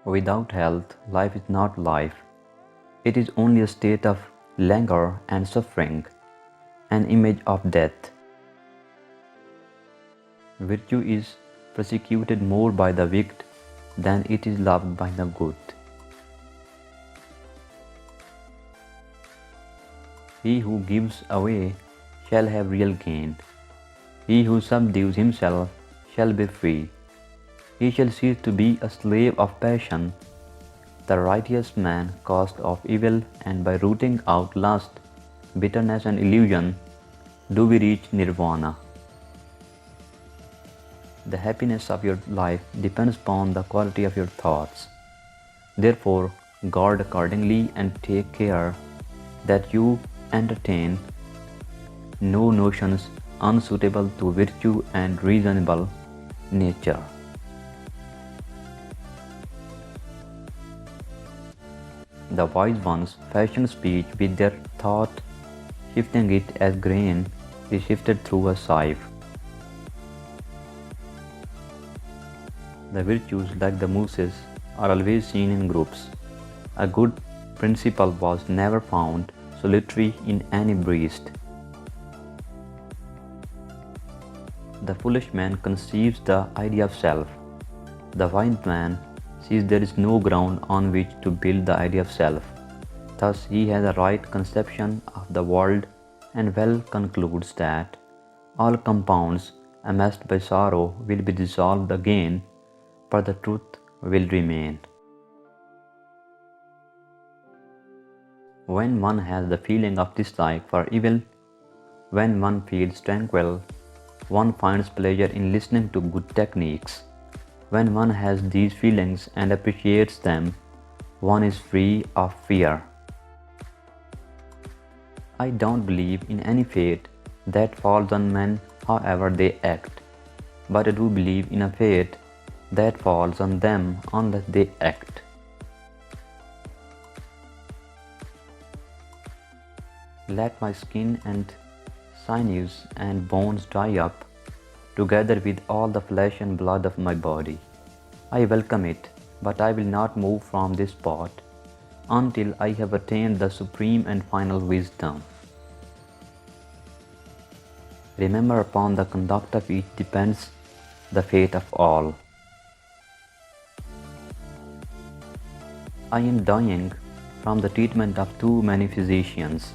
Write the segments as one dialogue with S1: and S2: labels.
S1: Without health, life is not life. It is only a state of languor and suffering, an image of death. Virtue is persecuted more by the wicked than it is loved by the good. He who gives away shall have real gain. He who subdues himself shall be free. He shall cease to be a slave of passion. The righteous man cast off evil, and by rooting out lust, bitterness and illusion, do we reach nirvana. The happiness of your life depends upon the quality of your thoughts. Therefore, guard accordingly and take care that you entertain no notions unsuitable to virtue and reasonable nature. The wise ones fashion speech with their thought, shifting it as grain is shifted through a sieve. The virtues, like the mousses, are always seen in groups. A good principle was never found solitary in any breast. The foolish man conceives the idea of self. The wise man sees there is no ground on which to build the idea of self. Thus he has a right conception of the world and well concludes that all compounds amassed by sorrow will be dissolved again, but the truth will remain. When one has the feeling of dislike for evil, when one feels tranquil, one finds pleasure in listening to good techniques. When one has these feelings and appreciates them, one is free of fear. I don't believe in any fate that falls on men however they act, but I do believe in a fate that falls on them unless they act. Let my skin and sinews and bones dry up, together with all the flesh and blood of my body. I welcome it, but I will not move from this spot until I have attained the supreme and final wisdom. Remember, upon the conduct of each depends the fate of all. I am dying from the treatment of too many physicians.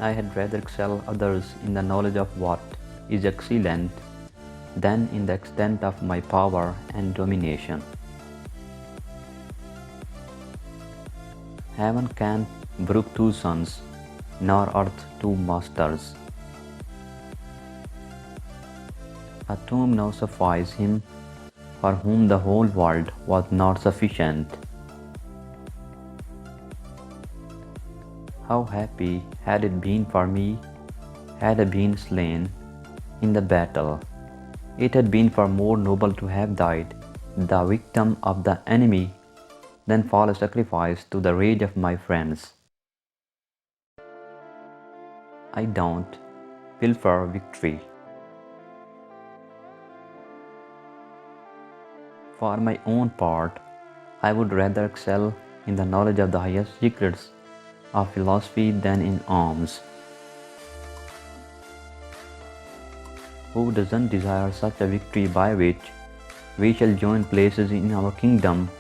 S1: I had rather excel others in the knowledge of what is excellent than in the extent of my power and domination. Heaven can't brook two sons, nor earth two masters. A tomb now suffices him for whom the whole world was not sufficient. How happy had it been for me had I been slain in the battle. It had been far more noble to have died the victim of the enemy than fall a sacrifice to the rage of my friends. I don't pilfer victory. For my own part, I would rather excel in the knowledge of the highest secrets of philosophy than in arms. Who doesn't desire such a victory by which we shall join places in our kingdom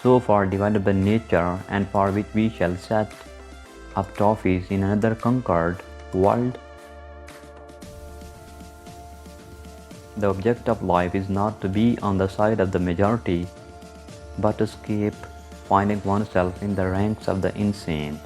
S1: so far divided by nature, and for which we shall set up trophies in another conquered world? The object of life is not to be on the side of the majority, but to escape finding oneself in the ranks of the insane.